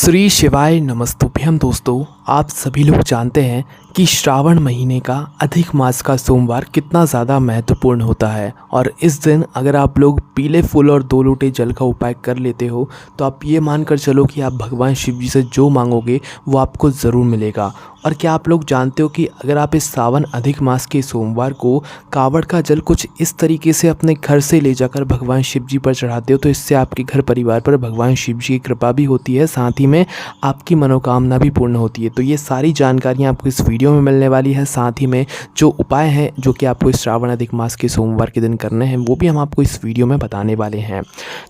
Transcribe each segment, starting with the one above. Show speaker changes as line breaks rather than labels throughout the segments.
श्री शिवाय नमस्तुभ्यम। दोस्तों, आप सभी लोग जानते हैं कि श्रावण महीने का अधिक मास का सोमवार कितना ज़्यादा महत्वपूर्ण होता है और इस दिन अगर आप लोग पीले फूल और 2 लोटे जल का उपाय कर लेते हो तो आप ये मानकर चलो कि आप भगवान शिव जी से जो मांगोगे वो आपको ज़रूर मिलेगा। और क्या आप लोग जानते हो कि अगर आप इस सावन अधिक मास के सोमवार को कावड़ का जल कुछ इस तरीके से अपने घर से ले जाकर भगवान शिव जी पर चढ़ाते हो तो इससे आपके घर परिवार पर भगवान शिव जी की कृपा भी होती है, साथ ही में आपकी मनोकामना भी पूर्ण होती है। तो ये सारी जानकारियाँ आपको इस वीडियो में मिलने वाली है, साथ ही में जो उपाय हैं जो कि आपको इस श्रावण अधिक मास के सोमवार के दिन करने हैं वो भी हम आपको इस वीडियो में बताने वाले हैं।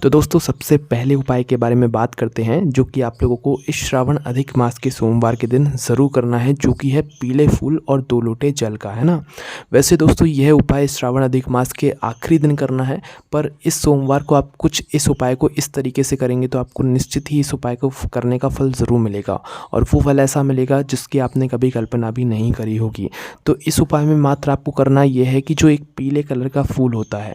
तो दोस्तों, सबसे पहले उपाय के बारे में बात करते हैं जो कि आप लोगों को इस श्रावण अधिक मास के सोमवार के दिन ज़रूर करना है, जो कि है पीले फूल और 2 लोटे जल का, है ना। वैसे दोस्तों, यह उपाय श्रावण अधिक मास के आखिरी दिन करना है, पर इस सोमवार को आप कुछ इस उपाय को इस तरीके से करेंगे तो आपको निश्चित ही इस उपाय को करने का फल ज़रूर मिलेगा और वो फल ऐसा मिलेगा जिसकी आपने कभी कल्पना भी नहीं करी होगी। तो इस उपाय में मात्र आपको करना यह है कि जो एक पीले कलर का फूल होता है,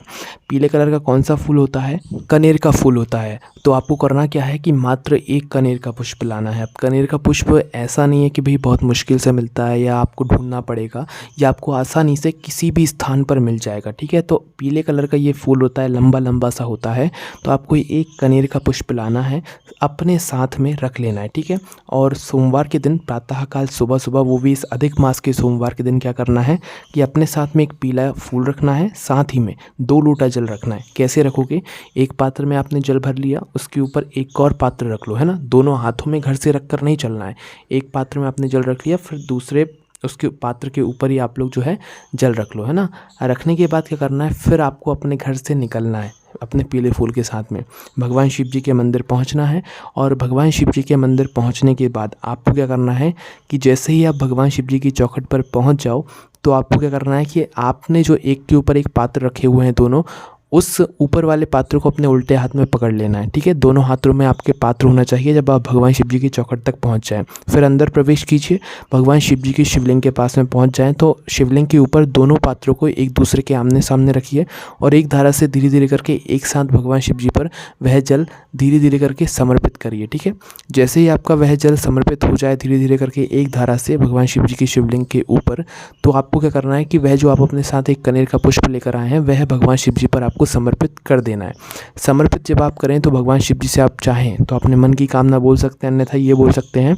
पीले कलर का कौन सा फूल होता है? कनेर का फूल होता है। तो आपको करना क्या है कि मात्र एक कनेर का पुष्प लाना है। अब कनेर का पुष्प ऐसा नहीं है कि भाई बहुत मुश्किल से मिलता है या आपको ढूंढना पड़ेगा, या आपको आसानी से किसी भी स्थान पर मिल जाएगा, ठीक है। तो पीले कलर का ये फूल होता है, लंबा लंबा सा होता है। तो आपको एक कनेर का पुष्प लाना है, अपने साथ में रख लेना है, ठीक है। और सोमवार के दिन प्रातःकाल सुबह सुबह, वो भी इस अधिक मास के सोमवार के दिन क्या करना है कि अपने साथ में एक पीला फूल रखना है, साथ ही में 2 लोटा जल रखना है। कैसे रखोगे? एक पात्र में आपने जल भर लिया, उसके ऊपर एक और पात्र रख लो, है ना। दोनों हाथों में घर से रख कर नहीं चलना है। एक पात्र में आपने जल रख लिया, फिर दूसरे उसके पात्र के ऊपर ही आप लोग जो है जल रख लो, है ना। रखने के बाद क्या करना है, फिर आपको अपने घर से निकलना है अपने पीले फूल के साथ में, भगवान शिव जी के मंदिर पहुंचना है। और भगवान शिव जी के मंदिर पहुंचने के बाद आपको क्या करना है कि जैसे ही आप भगवान शिव जी की चौखट पर पहुंच जाओ तो आपको क्या करना है कि आपने जो एक के ऊपर एक पात्र रखे हुए हैं दोनों, उस ऊपर वाले पात्र को अपने उल्टे हाथ में पकड़ लेना है, ठीक है। दोनों हाथों में आपके पात्र होना चाहिए जब आप भगवान शिव जी की चौखट तक पहुंच जाएं। फिर अंदर प्रवेश कीजिए, भगवान शिव जी की शिवलिंग के पास में पहुंच जाएं तो शिवलिंग के ऊपर दोनों पात्रों को एक दूसरे के आमने सामने रखिए और एक धारा से धीरे धीरे करके एक साथ भगवान शिव जी पर वह जल धीरे धीरे करके समर्पित करिए, ठीक है। जैसे ही आपका वह जल समर्पित हो जाए धीरे धीरे करके एक धारा से भगवान शिव जी की शिवलिंग के ऊपर, तो आपको क्या करना है कि वह जो आप अपने साथ एक कनेर का पुष्प लेकर आए हैं वह भगवान शिव जी पर आपको समर्पित कर देना है। समर्पित जब आप करें तो भगवान शिव जी से आप चाहें तो अपने मन की कामना बोल सकते हैं, अन्यथा ये बोल सकते हैं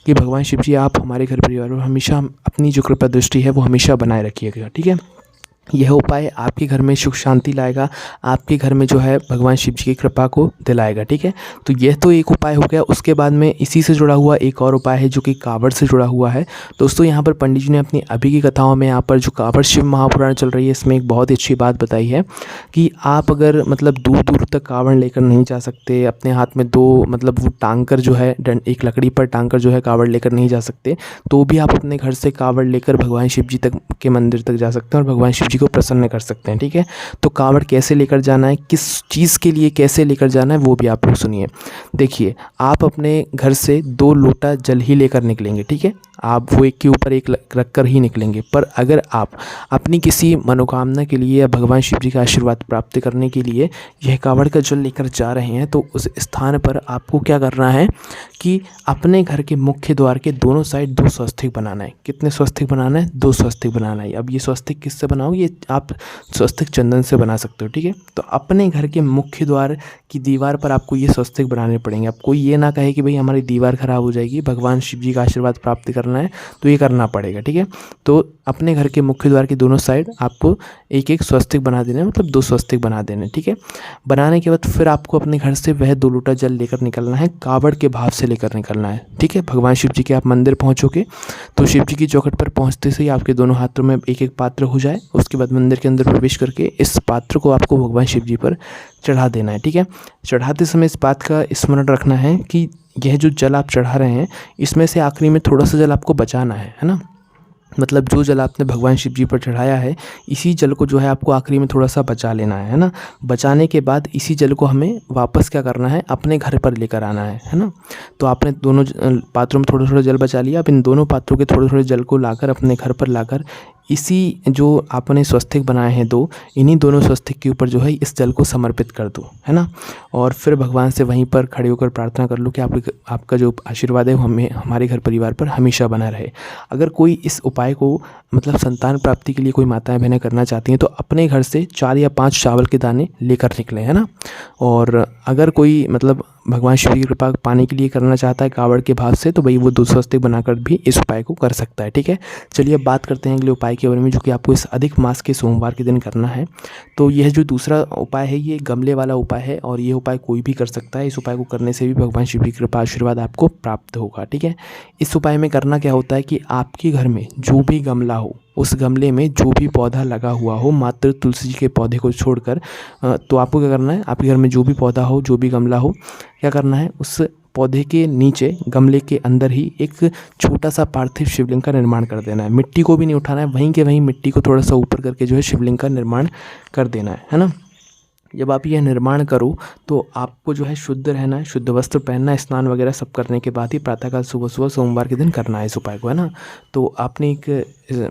कि भगवान शिव जी आप हमारे घर परिवार में हमेशा अपनी जो कृपा दृष्टि है वो हमेशा बनाए रखिएगा, ठीक है। यह उपाय आपके घर में सुख शांति लाएगा, आपके घर में जो है भगवान शिव जी की कृपा को दिलाएगा, ठीक है। तो यह तो एक उपाय हो गया। उसके बाद में इसी से जुड़ा हुआ एक और उपाय है जो कि कावड़ से जुड़ा हुआ है। दोस्तों, यहाँ पर पंडित जी ने अपनी अभी की कथाओं में यहाँ पर जो कावड़ शिव महापुराण चल रही है इसमें एक बहुत ही अच्छी बात बताई है कि आप अगर मतलब दूर दूर तक कावड़ लेकर नहीं जा सकते, अपने हाथ में 2 मतलब वो टांग कर जो है एक लकड़ी पर टांग कर जो है कावड़ लेकर नहीं जा सकते, तो भी आप अपने घर से कावड़ लेकर भगवान शिव जी तक के मंदिर तक जा सकते हैं और भगवान शिव जी को प्रसन्न कर सकते हैं, ठीक है। तो कावड़ कैसे लेकर जाना है, किस चीज़ के लिए कैसे लेकर जाना है वो भी आप लोग सुनिए। देखिए, आप अपने घर से 2 लोटा जल ही लेकर निकलेंगे, ठीक है। आप वो एक के ऊपर एक रख कर ही निकलेंगे। पर अगर आप अपनी किसी मनोकामना के लिए या भगवान शिव जी का आशीर्वाद प्राप्त करने के लिए यह कावड़ का जल लेकर जा रहे हैं तो उस स्थान पर आपको क्या करना है कि अपने घर के मुख्य द्वार के दोनों साइड 2 स्वस्तिक बनाना है। कितने स्वस्तिक बनाना है? 2 स्वस्तिक बनाना है। अब ये स्वस्तिक किससे बनाओगे? ये आप स्वस्तिक चंदन से बना सकते हो, ठीक है। तो अपने घर के मुख्य द्वार की दीवार पर आपको ये स्वस्तिक बनाने पड़ेंगे। अब कोई ये ना कहे कि भाई हमारी दीवार खराब हो जाएगी, भगवान शिव जी का आशीर्वाद प्राप्त करना है तो ये करना पड़ेगा, ठीक है। तो अपने घर के मुख्य द्वार के दोनों साइड आपको एक एक स्वस्तिक बना देना है, मतलब 2 स्वस्तिक बना देने, ठीक है। बनाने के बाद फिर आपको अपने घर से वह 2 लोटा जल लेकर निकलना है, कावड़ के भाव से लेकर निकलना है, ठीक है। भगवान शिव जी के आप मंदिर पहुंचोगे तो शिव जी की चौखट पर पहुंचते से ही आपके दोनों हाथों में एक एक पात्र हो जाए। उसके बाद मंदिर के अंदर प्रवेश करके इस पात्र को आपको भगवान शिव जी पर चढ़ा देना है, ठीक है। चढ़ाते समय इस बात का स्मरण रखना है कि यह जो जल आप चढ़ा रहे हैं इसमें से आखिरी में थोड़ा सा जल आपको बचाना है ना। मतलब जो जल आपने भगवान शिव जी पर चढ़ाया है इसी जल को जो है आपको आखिरी में थोड़ा सा बचा लेना है ना। बचाने के बाद इसी जल को हमें वापस क्या करना है, अपने घर पर लेकर आना है ना। तो आपने दोनों पात्रों में थोड़ा थोड़ा जल बचा लिया। अब इन दोनों पात्रों के थोड़े थोड़े जल को लाकर अपने घर पर लाकर इसी जो आपने स्वस्तिक बनाए हैं दो, इन्हीं दोनों स्वस्तिक के ऊपर जो है इस जल को समर्पित कर दो, है ना। और फिर भगवान से वहीं पर खड़े होकर प्रार्थना कर लो कि आपका जो आशीर्वाद है वो हमें हमारे घर परिवार पर हमेशा बना रहे। अगर कोई इस उपाय को मतलब संतान प्राप्ति के लिए कोई माताएं बहनें करना चाहती हैं तो अपने घर से 4 या 5 चावल के दाने लेकर निकलें, है ना। और अगर कोई मतलब भगवान शिव की कृपा पाने के लिए करना चाहता है कावड़ के भाव से, तो भाई वो 2 स्वस्तिक बनाकर भी इस उपाय को कर सकता है, ठीक है। चलिए अब बात करते हैं अगले उपाय के बारे में, जो कि आपको इस अधिक मास के सोमवार के दिन करना है। तो यह जो दूसरा उपाय है ये गमले वाला उपाय है, और ये उपाय कोई भी कर सकता है। इस उपाय को करने से भी भगवान शिव की कृपा आशीर्वाद आपको प्राप्त होगा, ठीक है। इस उपाय में करना क्या होता है कि आपके घर में जो भी गमला हो, उस गमले में जो भी पौधा लगा हुआ हो, मात्र तुलसी जी के पौधे को छोड़कर, तो आपको क्या करना है, आपके घर में जो भी पौधा हो, जो भी गमला हो, क्या करना है, उस पौधे के नीचे गमले के अंदर ही एक छोटा सा पार्थिव शिवलिंग का निर्माण कर देना है। मिट्टी को भी नहीं उठाना है, वहीं के वहीं मिट्टी को थोड़ा सा ऊपर करके जो है शिवलिंग का निर्माण कर देना है ना। जब आप यह निर्माण करो तो आपको जो है शुद्ध रहना है, शुद्ध वस्त्र पहनना है, स्नान वगैरह सब करने के बाद ही प्रातःकाल सुबह सुबह सोमवार के दिन करना है इस उपाय को, है ना। तो आपने एक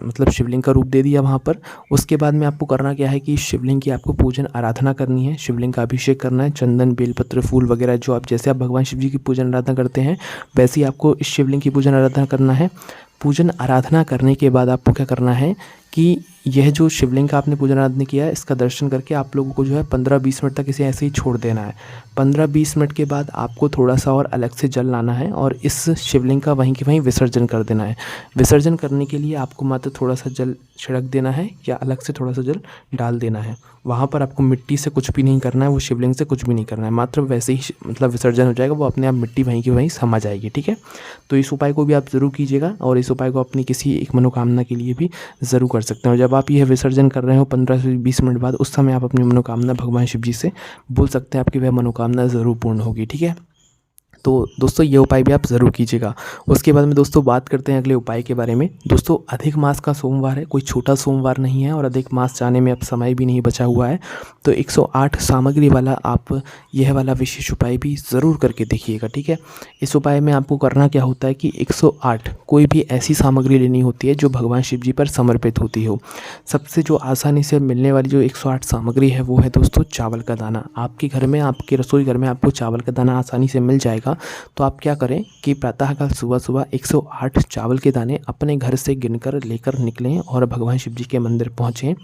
मतलब शिवलिंग का रूप दे दिया वहाँ पर। उसके बाद में आपको करना क्या है कि शिवलिंग की आपको पूजन आराधना करनी है, शिवलिंग का अभिषेक करना है, चंदन बेलपत्र फूल वगैरह जो आप जैसे आप भगवान शिव जी की पूजन आराधना करते हैं वैसे ही आपको इस शिवलिंग की पूजन आराधना करना है। पूजन आराधना करने के बाद आपको क्या करना है कि यह जो शिवलिंग का आपने पूजन आराधना किया है इसका दर्शन करके आप लोगों को जो है 15-20 मिनट तक इसे ऐसे ही छोड़ देना है। 15-20 मिनट के बाद आपको थोड़ा सा और अलग से जल लाना है और इस शिवलिंग का वहीं के वहीं विसर्जन कर देना है। विसर्जन करने के लिए आपको मात्र थोड़ा सा जल छिड़क देना है या अलग से थोड़ा सा जल डाल देना है। वहाँ पर आपको मिट्टी से कुछ भी नहीं करना है, वो शिवलिंग से कुछ भी नहीं करना है, मात्र वैसे ही मतलब विसर्जन हो जाएगा, वो अपने आप मिट्टी वहीं की वहीं समा जाएगी, ठीक है। तो इस उपाय को भी आप ज़रूर कीजिएगा और इस उपाय को अपनी किसी एक मनोकामना के लिए भी ज़रूर कर सकते हैं। और जब आप यह विसर्जन कर रहे हो 15 से 20 मिनट बाद, उस समय आप अपनी मनोकामना भगवान शिव जी से बोल सकते हैं, आपकी वह मनोकामना ज़रूर पूर्ण होगी, ठीक है। तो दोस्तों ये उपाय भी आप ज़रूर कीजिएगा। उसके बाद में दोस्तों बात करते हैं अगले उपाय के बारे में। दोस्तों अधिक मास का सोमवार है, कोई छोटा सोमवार नहीं है और अधिक मास जाने में अब समय भी नहीं बचा हुआ है। तो 108 सामग्री वाला आप यह वाला विशेष उपाय भी ज़रूर करके देखिएगा, ठीक है। इस उपाय में आपको करना क्या होता है कि 108 कोई भी ऐसी सामग्री लेनी होती है जो भगवान शिव जी पर समर्पित होती हो। सबसे जो आसानी से मिलने वाली जो 108 सामग्री है वो है दोस्तों चावल का दाना। आपके घर में, आपके रसोई घर में आपको चावल का दाना आसानी से मिल जाएगा। तो आप क्या करें कि प्रातःकाल सुबह सुबह 108 चावल के दाने अपने घर से गिनकर लेकर निकलें और भगवान शिव जी के मंदिर पहुँचें।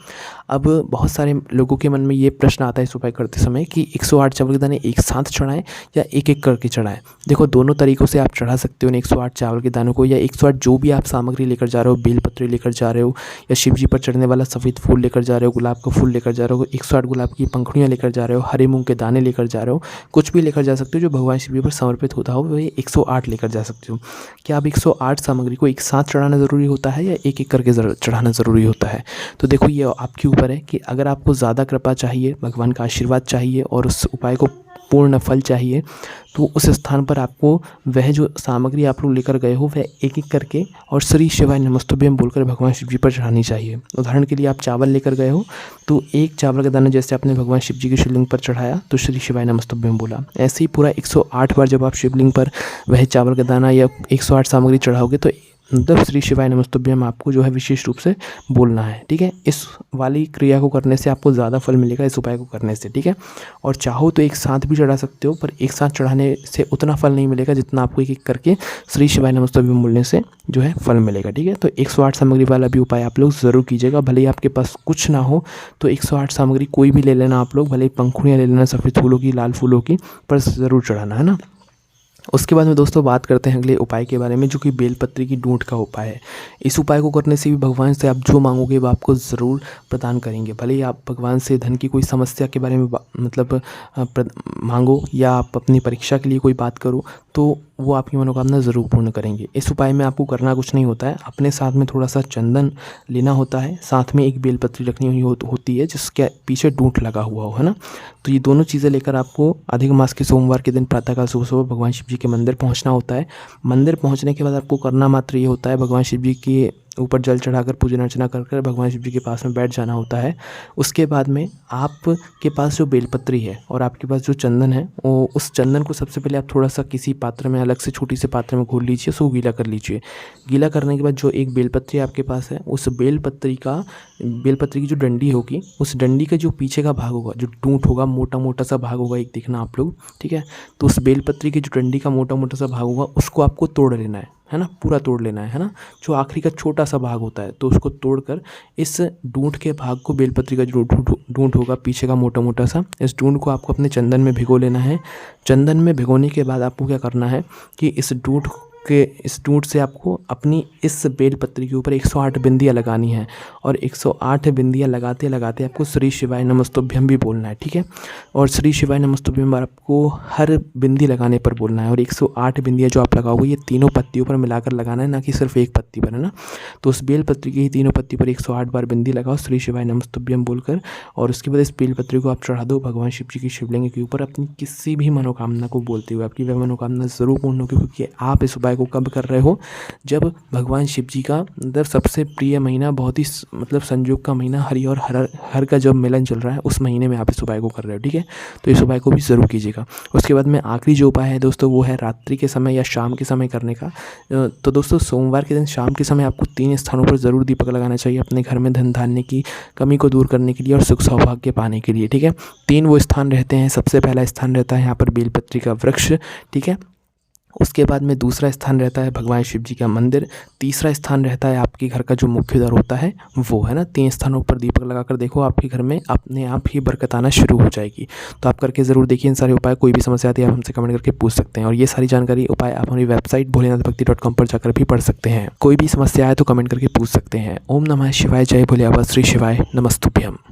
अब बहुत सारे लोगों के मन में ये प्रश्न आता है इस उपाय करते समय कि 108 चावल के दाने एक साथ चढ़ाएं या एक एक करके चढ़ाएं। देखो दोनों तरीक़ों से आप चढ़ा सकते हो 108 चावल के दानों को, या 108 जो भी आप सामग्री लेकर जा रहे हो, बेलपत्र लेकर जा रहे हो या शिव जी पर चढ़ने वाला सफ़ेद फूल लेकर जा रहे हो, गुलाब का फूल लेकर जा रहे हो, 108 गुलाब की पंखुड़ियाँ लेकर जा रहे हो, हरे मूंग के दाने लेकर जा रहे हो, कुछ भी लेकर जा सकते हो जो भगवान शिव जी पर समर्पित होता हो, वही 108 लेकर जा सकते हो। क्या आप 108 सामग्री को एक साथ चढ़ाना ज़रूरी होता है या एक एक करके चढ़ाना ज़रूरी होता है? तो देखो ये आपके ऊपर है कि अगर आपको ज़्यादा कृपा चाहिए, भगवान का आशीर्वाद चाहिए और उस उपाय को पूर्ण फल चाहिए, तो उस स्थान पर आपको वह जो सामग्री आप लोग लेकर गए हो वह एक एक करके और श्री शिवाय नमस्तुभ्यम बोलकर भगवान शिव जी पर चढ़ानी चाहिए। उदाहरण के लिए आप चावल लेकर गए हो तो एक चावल का दाना जैसे आपने भगवान शिव जी के शिवलिंग पर चढ़ाया तो श्री शिवाय नमस्तुभ्यम बोला। ऐसे ही पूरा 108 बार जब आप शिवलिंग पर वह चावल का दाना या 108 सामग्री चढ़ाओगे तो मतलब श्री शिवाय नमस्तुभ्यम आपको जो है विशेष रूप से बोलना है, ठीक है। इस वाली क्रिया को करने से आपको ज़्यादा फल मिलेगा इस उपाय को करने से, ठीक है। और चाहो तो एक साथ भी चढ़ा सकते हो, पर एक साथ चढ़ाने से उतना फल नहीं मिलेगा जितना आपको एक एक करके श्री शिवाय नमस्तुभ्यम बोलने से जो है फल मिलेगा, ठीक है। तो 108 सामग्री वाला भी उपाय आप लोग ज़रूर कीजिएगा। भले ही आपके पास कुछ ना हो तो 108 सामग्री कोई भी ले लेना आप लोग, भले ही पंखुड़ियाँ ले लेना सफ़ेद फूलों की, लाल फूलों की, पर ज़रूर चढ़ाना, है ना। उसके बाद में दोस्तों बात करते हैं अगले उपाय के बारे में जो कि बेलपत्री की डूंट का उपाय है। इस उपाय को करने से भी भगवान से आप जो मांगोगे वो आपको ज़रूर प्रदान करेंगे। भले ही आप भगवान से धन की कोई समस्या के बारे में मतलब मांगो या आप अपनी परीक्षा के लिए कोई बात करो तो वो आपकी मनोकामना ज़रूर पूर्ण करेंगे। इस उपाय में आपको करना कुछ नहीं होता है, अपने साथ में थोड़ा सा चंदन लेना होता है, साथ में एक बेलपत्री रखनी हुई होती है जिसके पीछे डूंट लगा हुआ हो, है ना। तो ये दोनों चीज़ें लेकर आपको अधिक मास के सोमवार के दिन प्रातःकाल सुबह सुबह भगवान शिव जी के मंदिर पहुंचना होता है। मंदिर पहुंचने के बाद आपको करना मात्र ये होता है भगवान शिव जी के ऊपर जल चढ़ाकर पूजन अर्चना कर कर भगवान शिव जी के पास में बैठ जाना होता है। उसके बाद में आपके पास जो बेलपत्री है और आपके पास जो चंदन है, वो उस चंदन को सबसे पहले आप थोड़ा सा किसी पात्र में, अलग से छोटी से पात्र में घोल लीजिए, उसको गीला कर लीजिए। गीला करने के बाद जो एक बेलपत्री आपके पास है, उस बेलपत्री की जो डंडी होगी, उस डंडी का जो पीछे का भाग होगा, जो डूंट होगा, मोटा मोटा सा भाग होगा एक, देखना आप लोग, ठीक है। तो उस बेलपत्री की जो डंडी का मोटा मोटा सा भाग होगा उसको आपको तोड़ लेना है ना, पूरा तोड़ लेना है ना। जो आखिरी का छोटा सा भाग होता है तो उसको तोड़कर इस डूंट के भाग को, बेलपत्री का जो डूंट होगा पीछे का मोटा मोटा सा, इस डूंट को आपको अपने चंदन में भिगो लेना है। चंदन में भिगोने के बाद आपको क्या करना है कि इस डूंट से आपको अपनी इस बेलपत्री के ऊपर 108 बिंदियाँ लगानी है, और 108 बिंदियाँ लगाते लगाते आपको श्री शिवाय नमस्तुभ्यम भी बोलना है, ठीक है। और श्री शिवाय नमस्तुभ्यम आपको हर बिंदी लगाने पर बोलना है, और 108 बिंदियाँ जो आप लगाओगे ये तीनों पत्तियों पर मिलाकर लगाना है, ना कि सिर्फ एक पत्ती पर, है ना। तो उस बेलपत्री की ही तीनों पत्ती पर 108 बार बिंदी लगाओ श्री शिवाय नमस्तुभ्यम बोलकर, और उसके बाद इस बेलपत्री को आप चढ़ा दो भगवान शिव जी की शिवलिंग के ऊपर, अपनी किसी भी मनोकामना को बोलते हुए। आपकी वह मनोकामना ज़रूर पूर्ण होगी, क्योंकि आप इस उपाय को कब कर रहे हो, जब भगवान शिव जी का मतलब सबसे प्रिय महीना, बहुत ही मतलब संयोग का महीना, हरि और हर का जब मिलन चल रहा है, उस महीने में आप इस उपाय को कर रहे हो, ठीक है। तो इस उपाय को भी ज़रूर कीजिएगा। उसके बाद में आखिरी जो उपाय है दोस्तों, वो है रात्रि के समय या शाम के समय करने का। तो दोस्तों सोमवार के दिन शाम के समय आपको 3 स्थानों पर ज़रूर दीपक लगाना चाहिए, अपने घर में धन धान्य की कमी को दूर करने के लिए और सुख सौभाग्य पाने के लिए, ठीक है। 3 वो स्थान रहते हैं। सबसे पहला स्थान रहता है यहाँ पर बेलपत्री का वृक्ष, ठीक है। उसके बाद में दूसरा स्थान रहता है भगवान शिव जी का मंदिर। तीसरा स्थान रहता है आपके घर का जो मुख्य द्वार होता है वो, है ना। 3 स्थानों पर दीपक लगाकर देखो, आपके घर में अपने आप ही बरकत आना शुरू हो जाएगी। तो आप करके ज़रूर देखिए इन सारे उपाय। कोई भी समस्या आती है आप हमसे कमेंट करके पूछ सकते हैं, और ये सारी जानकारी उपाय आप हमारी वेबसाइट भोलेनाथभक्ति.com पर जाकर भी पढ़ सकते हैं। कोई भी समस्या आए तो कमेंट करके पूछ सकते हैं। ओम नमः शिवाय, जय भोले बाबा, श्री शिवाय नमस्तुभ्यम।